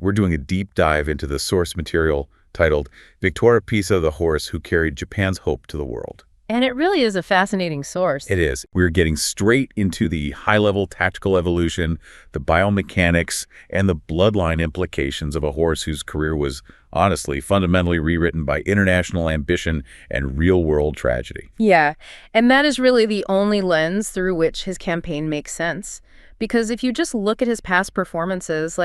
we're doing a deep dive into the source material titled Victoire Pisa, the horse who carried Japan's hope to the world. And it really is a fascinating source. It is. We're getting straight into the high-level tactical evolution, the biomechanics, and the bloodline implications of a horse whose career was, honestly, fundamentally rewritten by international ambition and real-world tragedy. Yeah, and that is really the only lens through which his campaign makes sense. Because if you just look at his past performances,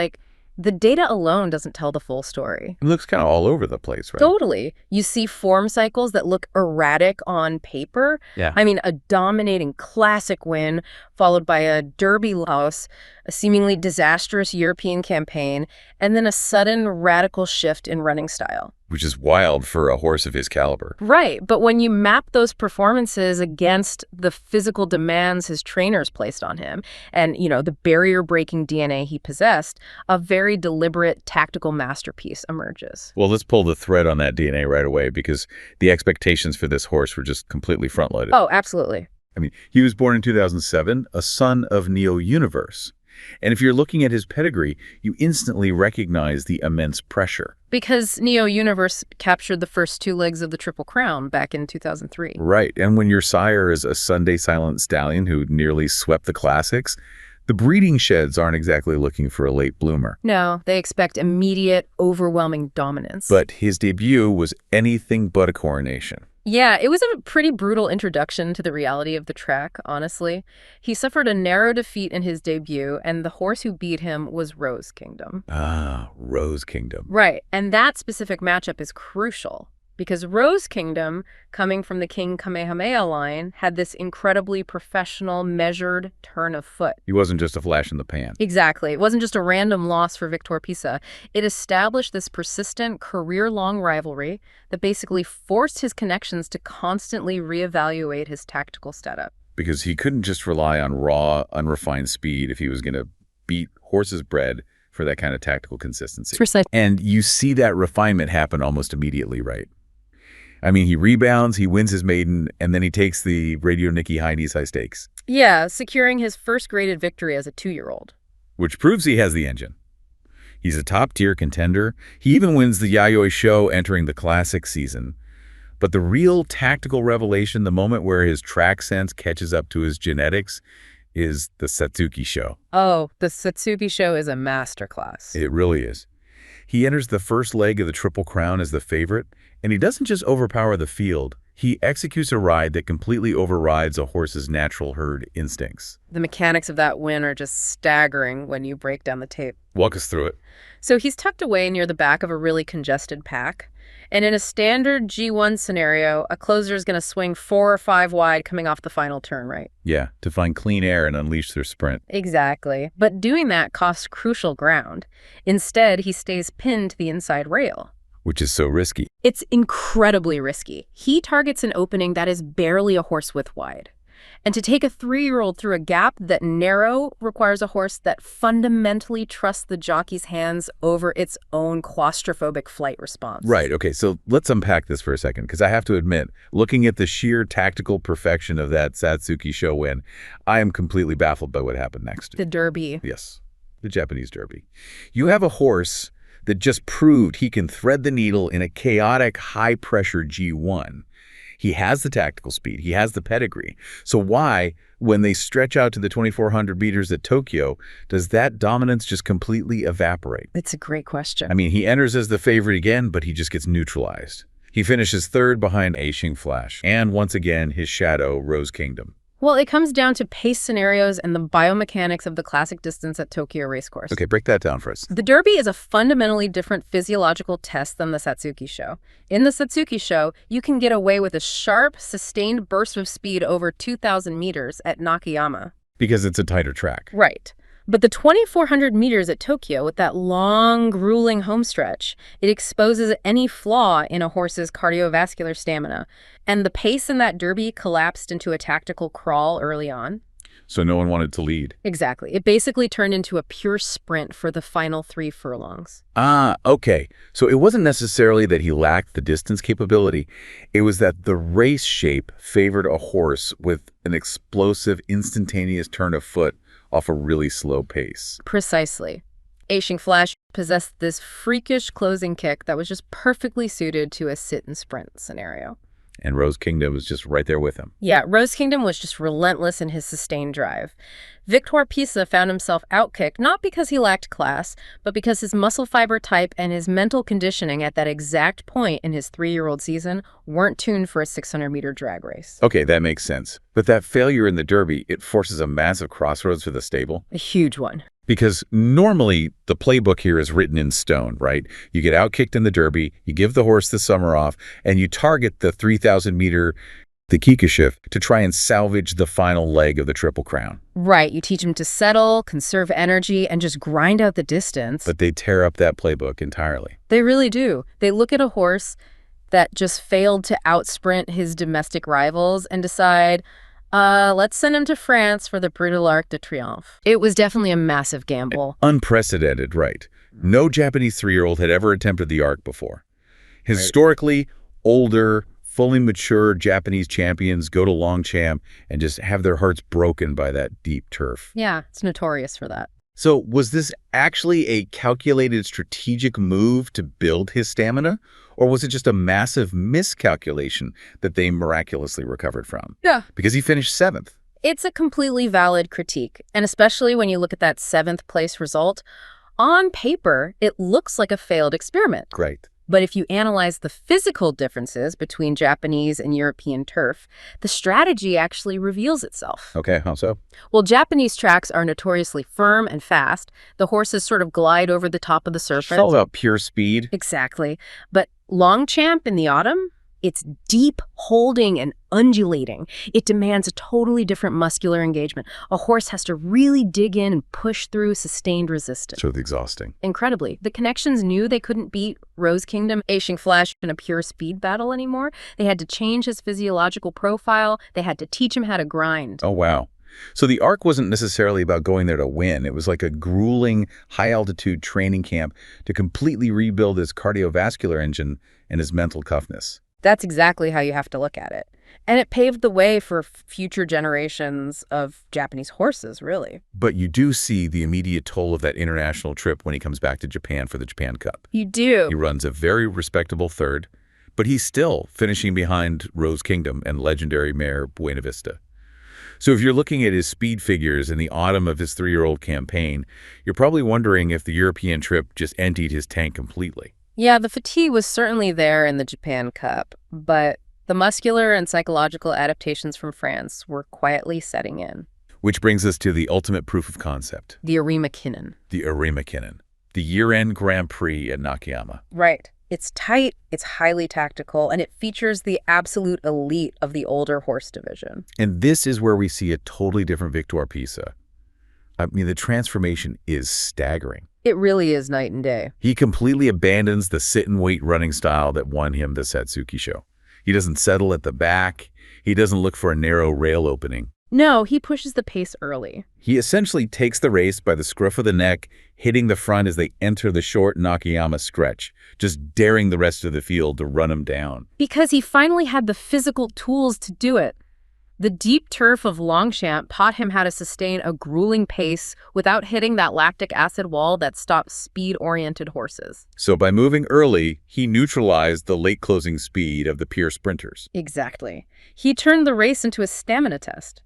the data alone doesn't tell the full story. It looks kind of all over the place, right? Totally. You see form cycles that look erratic on paper. Yeah. I mean, a dominating classic win, followed by a Derby loss, a seemingly disastrous European campaign, and then a sudden radical shift in running style. Which is wild for a horse of his caliber. Right, but when you map those performances against the physical demands his trainers placed on him and, the barrier-breaking DNA he possessed, a very deliberate tactical masterpiece emerges. Well, let's pull the thread on that DNA right away because the expectations for this horse were just completely front-loaded. Oh, absolutely. I mean, he was born in 2007, a son of Neo Universe. And if you're looking at his pedigree, you instantly recognize the immense pressure. Because Neo Universe captured the first 2 legs of the Triple Crown back in 2003. Right. And when your sire is a Sunday Silent Stallion who nearly swept the classics, the breeding sheds aren't exactly looking for a late bloomer. No, they expect immediate, overwhelming dominance. But his debut was anything but a coronation. Yeah, it was a pretty brutal introduction to the reality of the track, honestly. He suffered a narrow defeat in his debut, and the horse who beat him was Rose Kingdom. Ah, Rose Kingdom. Right, and that specific matchup is crucial. Because Rose Kingdom, coming from the King Kamehameha line, had this incredibly professional, measured turn of foot. He wasn't just a flash in the pan. Exactly. It wasn't just a random loss for Victoire Pisa. It established this persistent, career-long rivalry that basically forced his connections to constantly reevaluate his tactical setup. Because he couldn't just rely on raw, unrefined speed if he was going to beat horses bred for that kind of tactical consistency. Precisely. And you see that refinement happen almost immediately, right? I mean, he rebounds, he wins his maiden, and then he takes the Radio Nikki high knees, high stakes. Yeah, securing his first graded victory as a 2-year-old. Which proves he has the engine. He's a top-tier contender. He even wins the Yayoi Show entering the classic season. But the real tactical revelation, the moment where his track sense catches up to his genetics, is the Satsuki Sho. Oh, the Satsuki Sho is a masterclass. It really is. He enters the first leg of the Triple Crown as the favorite, and he doesn't just overpower the field. He executes a ride that completely overrides a horse's natural herd instincts. The mechanics of that win are just staggering when you break down the tape. Walk us through it. So he's tucked away near the back of a really congested pack. And in a standard G1 scenario, a closer is going to swing 4 or 5 wide coming off the final turn, right? Yeah, to find clean air and unleash their sprint. Exactly. But doing that costs crucial ground. Instead, he stays pinned to the inside rail. Which is so risky. It's incredibly risky. He targets an opening that is barely a horse width wide. And to take a 3-year-old through a gap that narrow requires a horse that fundamentally trusts the jockey's hands over its own claustrophobic flight response. Right, okay, so let's unpack this for a second, because I have to admit, looking at the sheer tactical perfection of that Satsuki Sho win, I am completely baffled by what happened next. The Derby. Yes, the Japanese Derby. You have a horse that just proved he can thread the needle in a chaotic, high-pressure G1. He has the tactical speed. He has the pedigree. So why, when they stretch out to the 2,400 meters at Tokyo, does that dominance just completely evaporate? It's a great question. I mean, he enters as the favorite again, but he just gets neutralized. He finishes 3rd behind Aishing Flash, and once again, his shadow, Rose Kingdom. Well, it comes down to pace scenarios and the biomechanics of the classic distance at Tokyo Racecourse. Okay, break that down for us. The Derby is a fundamentally different physiological test than the Satsuki Sho. In the Satsuki Sho, you can get away with a sharp, sustained burst of speed over 2,000 meters at Nakayama. Because it's a tighter track. Right. But the 2,400 meters at Tokyo, with that long, grueling homestretch, it exposes any flaw in a horse's cardiovascular stamina. And the pace in that Derby collapsed into a tactical crawl early on. So no one wanted to lead. Exactly. It basically turned into a pure sprint for the final 3 furlongs. Ah, okay. So it wasn't necessarily that he lacked the distance capability. It was that the race shape favored a horse with an explosive, instantaneous turn of foot off a really slow pace. Precisely. Aishing Flash possessed this freakish closing kick that was just perfectly suited to a sit-and-sprint scenario. And Rose Kingdom was just right there with him. Yeah, Rose Kingdom was just relentless in his sustained drive. Victoire Pisa found himself outkicked not because he lacked class, but because his muscle fiber type and his mental conditioning at that exact point in his 3-year-old season weren't tuned for a 600-meter drag race. Okay, that makes sense. But that failure in the Derby, it forces a massive crossroads for the stable. A huge one. Because normally the playbook here is written in stone, right? You get outkicked in the Derby, you give the horse the summer off, and you target the 3,000-meter, the Kikashift, to try and salvage the final leg of the Triple Crown. Right. You teach him to settle, conserve energy, and just grind out the distance. But they tear up that playbook entirely. They really do. They look at a horse that just failed to outsprint his domestic rivals and decide, let's send him to France for the Brutal Arc de Triomphe. It was definitely a massive gamble. Unprecedented, right? No Japanese 3-year-old had ever attempted the arc before. Historically, older, fully mature Japanese champions go to Longchamp and just have their hearts broken by that deep turf. Yeah, it's notorious for that. So was this actually a calculated strategic move to build his stamina? Or was it just a massive miscalculation that they miraculously recovered from? Yeah. Because he finished 7th. It's a completely valid critique, and especially when you look at that 7th place result, on paper, it looks like a failed experiment. Great. But if you analyze the physical differences between Japanese and European turf, the strategy actually reveals itself. Okay, how so? Well, Japanese tracks are notoriously firm and fast. The horses sort of glide over the top of the surface. It's all about pure speed. Exactly. But Longchamp in the autumn, it's deep, holding, and undulating. It demands a totally different muscular engagement. A horse has to really dig in and push through sustained resistance. So exhausting. Incredibly. The connections knew they couldn't beat Rose Kingdom, Aishing Flash in a pure speed battle anymore. They had to change his physiological profile. They had to teach him how to grind. Oh, wow. So the arc wasn't necessarily about going there to win. It was like a grueling, high-altitude training camp to completely rebuild his cardiovascular engine and his mental toughness. That's exactly how you have to look at it. And it paved the way for future generations of Japanese horses, really. But you do see the immediate toll of that international trip when he comes back to Japan for the Japan Cup. You do. He runs a very respectable 3rd, but he's still finishing behind Rose Kingdom and legendary mare Buena Vista. So if you're looking at his speed figures in the autumn of his 3-year-old campaign, you're probably wondering if the European trip just emptied his tank completely. Yeah, the fatigue was certainly there in the Japan Cup, but the muscular and psychological adaptations from France were quietly setting in. Which brings us to the ultimate proof of concept. The Arima Kinen. The Arima Kinen. The year-end Grand Prix at Nakayama. Right. It's tight, it's highly tactical, and it features the absolute elite of the older horse division. And this is where we see a totally different Victoire Pisa. I mean, the transformation is staggering. It really is night and day. He completely abandons the sit-and-wait running style that won him the Satsuki Sho. He doesn't settle at the back. He doesn't look for a narrow rail opening. No, he pushes the pace early. He essentially takes the race by the scruff of the neck, hitting the front as they enter the short Nakayama stretch, just daring the rest of the field to run him down. Because he finally had the physical tools to do it. The deep turf of Longchamp taught him how to sustain a grueling pace without hitting that lactic acid wall that stops speed-oriented horses. So by moving early, he neutralized the late closing speed of the pure sprinters. Exactly. He turned the race into a stamina test.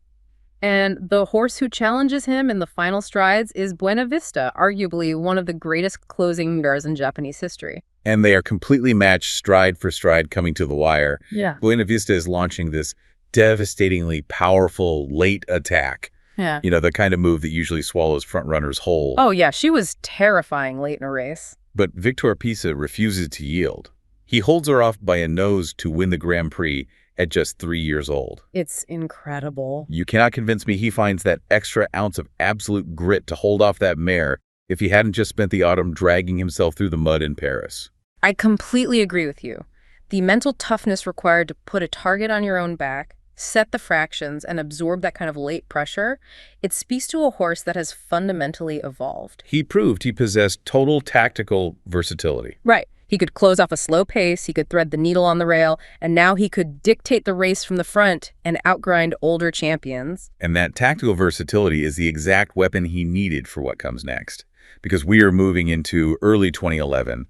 And the horse who challenges him in the final strides is Buena Vista, arguably one of the greatest closing mares in Japanese history. And they are completely matched stride for stride coming to the wire. Yeah. Buena Vista is launching this devastatingly powerful late attack. Yeah. You know, the kind of move that usually swallows front runners whole. Oh, yeah. She was terrifying late in a race. But Victoire Pisa refuses to yield. He holds her off by a nose to win the Grand Prix at just 3 years old. It's incredible. You cannot convince me he finds that extra ounce of absolute grit to hold off that mare if he hadn't just spent the autumn dragging himself through the mud in Paris. I completely agree with you. The mental toughness required to put a target on your own back, set the fractions, and absorb that kind of late pressure, it speaks to a horse that has fundamentally evolved. He proved he possessed total tactical versatility. Right. He could close off a slow pace, he could thread the needle on the rail, and now he could dictate the race from the front and outgrind older champions. And that tactical versatility is the exact weapon he needed for what comes next. because we are moving into early 2011,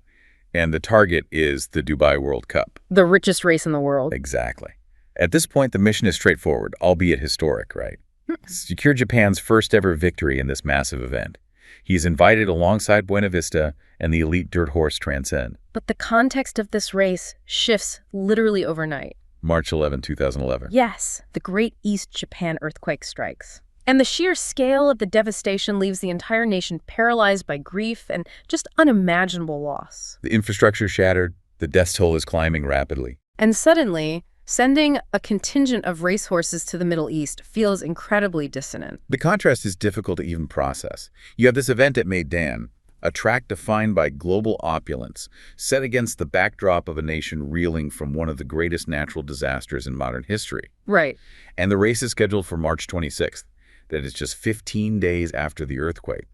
and the target is the Dubai World Cup. The richest race in the world. Exactly. At this point, the mission is straightforward, albeit historic, right? Secure Japan's first ever victory in this massive event. He's invited alongside Buena Vista and the elite dirt horse Transcend. But the context of this race shifts literally overnight. March 11, 2011. Yes, the Great East Japan earthquake strikes. And the sheer scale of the devastation leaves the entire nation paralyzed by grief and just unimaginable loss. The infrastructure shattered, the death toll is climbing rapidly. And suddenly, sending a contingent of racehorses to the Middle East feels incredibly dissonant. The contrast is difficult to even process. You have this event at Meydan, a track defined by global opulence, set against the backdrop of a nation reeling from one of the greatest natural disasters in modern history. Right. And the race is scheduled for March 26th. That is just 15 days after the earthquake.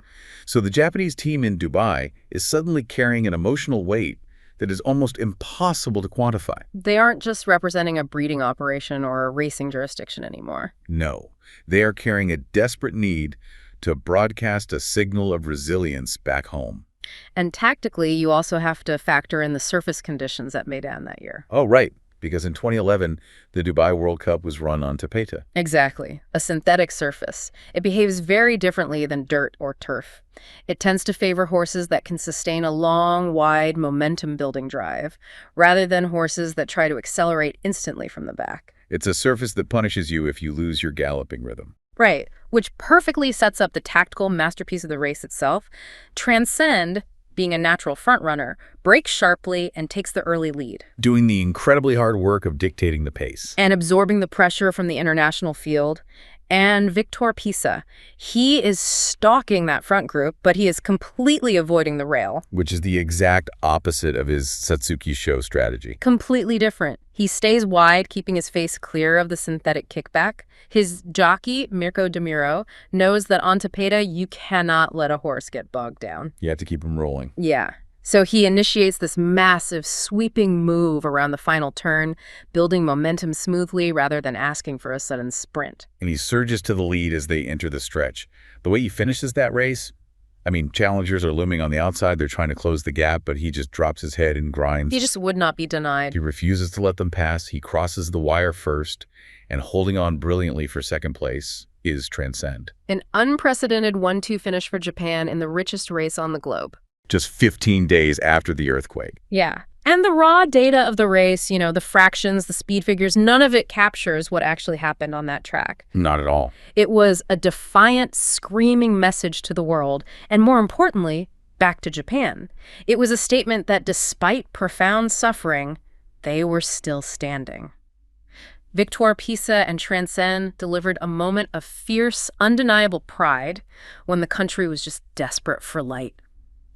So the Japanese team in Dubai is suddenly carrying an emotional weight that is almost impossible to quantify. They aren't just representing a breeding operation or a racing jurisdiction anymore. No, they are carrying a desperate need to broadcast a signal of resilience back home. And tactically, you also have to factor in the surface conditions at Meydan that year. Oh, right. Because in 2011, the Dubai World Cup was run on tapeta. Exactly. A synthetic surface. It behaves very differently than dirt or turf. It tends to favor horses that can sustain a long, wide, momentum-building drive, rather than horses that try to accelerate instantly from the back. It's a surface that punishes you if you lose your galloping rhythm. Right, which perfectly sets up the tactical masterpiece of the race itself. Transcend, being a natural frontrunner, breaks sharply and takes the early lead, doing the incredibly hard work of dictating the pace. and absorbing the pressure from the international field. And Victoire Pisa, he is stalking that front group, but he is completely avoiding the rail. Which is the exact opposite of his Satsuki Sho strategy. Completely different. He stays wide, keeping his face clear of the synthetic kickback. His jockey, Mirko De Muro, knows that on tapeta, you cannot let a horse get bogged down. You have to keep him rolling. Yeah. So he initiates this massive, sweeping move around the final turn, building momentum smoothly rather than asking for a sudden sprint. And he surges to the lead as they enter the stretch. The way he finishes that race, I mean, challengers are looming on the outside. They're trying to close the gap, but he just drops his head and grinds. He just would not be denied. He refuses to let them pass. He crosses the wire first, and holding on brilliantly for second place is Transcend. An unprecedented 1-2 finish for Japan in the richest race on the globe. Just 15 days after the earthquake. Yeah. And the raw data of the race, the fractions, the speed figures, none of it captures what actually happened on that track. Not at all. It was a defiant, screaming message to the world, and more importantly, back to Japan. It was a statement that despite profound suffering, they were still standing. Victoire Pisa and Transcend delivered a moment of fierce, undeniable pride when the country was just desperate for light.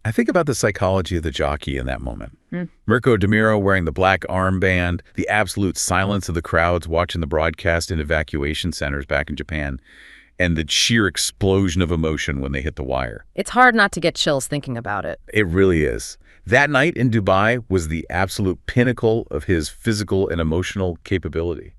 I think about the psychology of the jockey in that moment. Mirko De Muro wearing the black armband, the absolute silence of the crowds watching the broadcast in evacuation centers back in Japan, and the sheer explosion of emotion when they hit the wire. It's hard not to get chills thinking about it. It really is. That night in Dubai was the absolute pinnacle of his physical and emotional capability.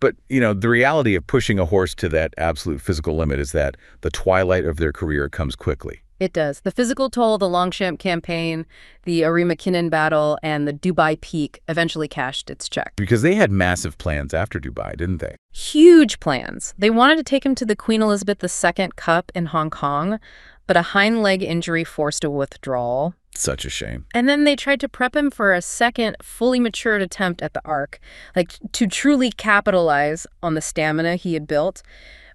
But, the reality of pushing a horse to that absolute physical limit is that the twilight of their career comes quickly. It does. The physical toll of the Longchamp campaign, the Arima Kinen battle, and the Dubai peak eventually cashed its check. Because they had massive plans after Dubai, didn't they? Huge plans. They wanted to take him to the Queen Elizabeth II Cup in Hong Kong, but a hind leg injury forced a withdrawal. Such a shame. And then they tried to prep him for a second, fully matured attempt at the Arc, to truly capitalize on the stamina he had built.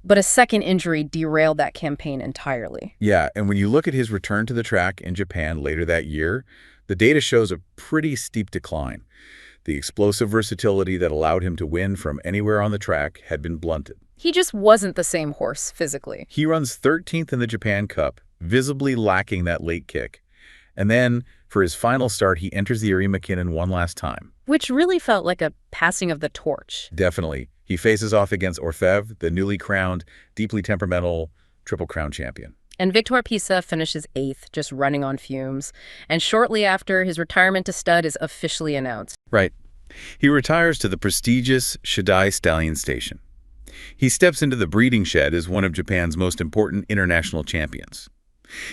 But a second injury derailed that campaign entirely. Yeah, and when you look at his return to the track in Japan later that year, the data shows a pretty steep decline. The explosive versatility that allowed him to win from anywhere on the track had been blunted. He just wasn't the same horse physically. He runs 13th in the Japan Cup, visibly lacking that late kick. And then, for his final start, he enters the Arima Kinen one last time. Which really felt like a passing of the torch. Definitely. He faces off against Orfev, the newly crowned, deeply temperamental Triple Crown champion. And Victoire Pisa finishes 8th, just running on fumes. And shortly after, his retirement to stud is officially announced. Right. He retires to the prestigious Shidai Stallion Station. He steps into the breeding shed as one of Japan's most important international champions.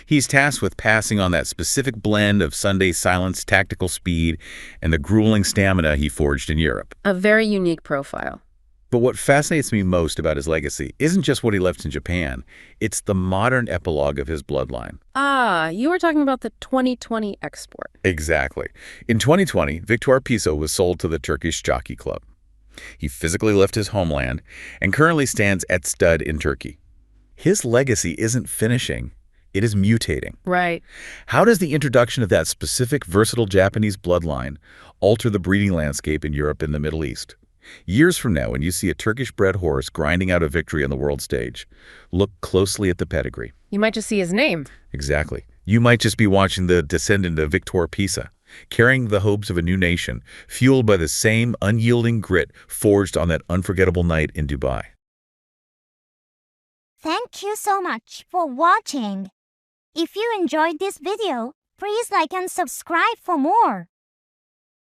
He's tasked with passing on that specific blend of Sunday silence, tactical speed, and the grueling stamina he forged in Europe. A very unique profile. But what fascinates me most about his legacy isn't just what he left in Japan, it's the modern epilogue of his bloodline. Ah, you were talking about the 2020 export. Exactly. In 2020, Victoire Pisa was sold to the Turkish Jockey Club. He physically left his homeland and currently stands at stud in Turkey. His legacy isn't finishing, it is mutating. Right. How does the introduction of that specific versatile Japanese bloodline alter the breeding landscape in Europe and the Middle East? Years from now, when you see a Turkish-bred horse grinding out a victory on the world stage, look closely at the pedigree. You might just see his name. Exactly. You might just be watching the descendant of Victoire Pisa, carrying the hopes of a new nation, fueled by the same unyielding grit forged on that unforgettable night in Dubai. Thank you so much for watching. If you enjoyed this video, please like and subscribe for more.